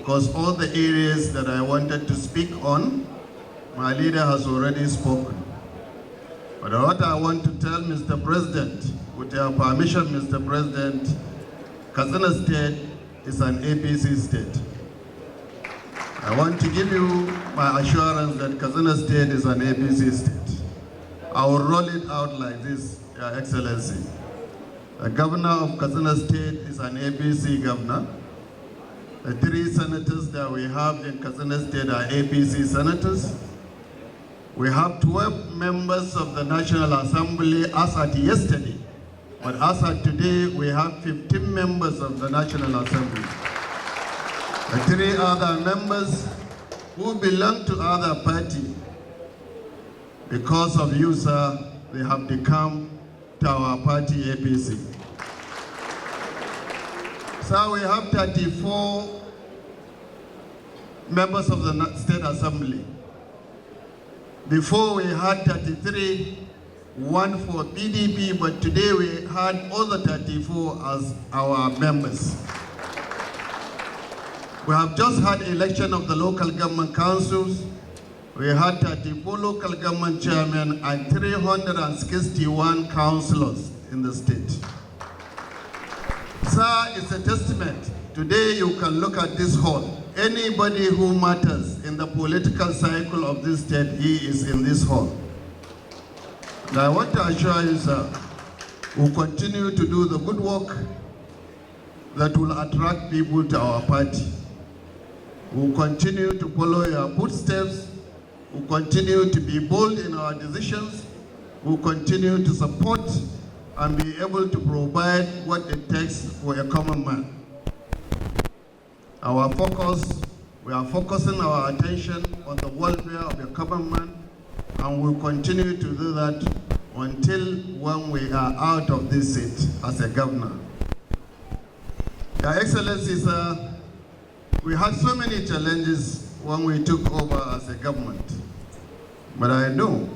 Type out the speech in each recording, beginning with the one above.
because all the areas that I wanted to speak on, my leader has already spoken. But what I want to tell Mr. President, with your permission, Mr. President, Katsina State is an APC state. I want to give you my assurance that Katsina State is an APC state. I will roll it out like this, Your Excellency. The governor of Katsina State is an APC governor. The 3 senators that we have in Katsina State are APC senators. We have 12 members of the National Assembly as at yesterday. But as of today, we have 15 members of the National Assembly. The 3 other members who belong to other party, because of you, sir, they have become to our party APC. So we have 34 members of the State Assembly. Before we had 33, 1 for PDP, but today we had all the 34 as our members. We have just had election of the local government councils. We had 34 local government chairmen and 361 councillors in the state. Sir, it's a testament. Today you can look at this hall. Anybody who matters in the political cycle of this state, he is in this hall. And I want to assure you, sir, we'll continue to do the good work that will attract people to our party. We'll continue to follow your footsteps. We'll continue to be bold in our decisions. We'll continue to support and be able to provide what it takes for a common man. Our focus, we are focusing our attention on the welfare of the common man, and we'll continue to do that until when we are out of this seat as a governor. Your Excellency, sir, we had so many challenges when we took over as a government, but I know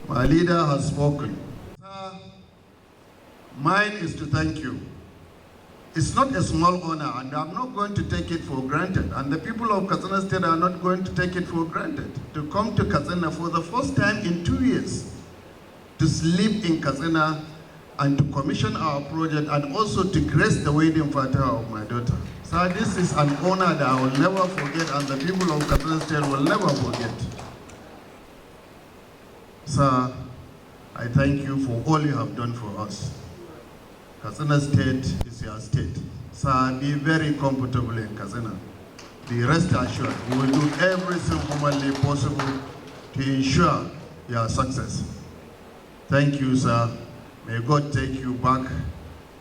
my leader has spoken. Sir, mine is to thank you. It's not a small honor, and I'm not going to take it for granted. And the people of Katsina State are not going to take it for granted. To come to Katsina for the first time in 2 years, to sleep in Katsina and to commission our project and also to grace the wedding father of my daughter. So this is an honor that I will never forget, and the people of Katsina State will never forget. Sir, I thank you for all you have done for us. Katsina State is your state. Sir, be very comfortable in Katsina. Be rest assured, we will do everything humanly possible to ensure your success. Thank you, sir. May God take you back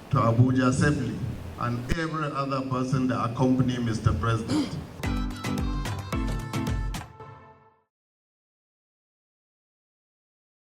to Abuja safely, and every other person that accompany Mr. President.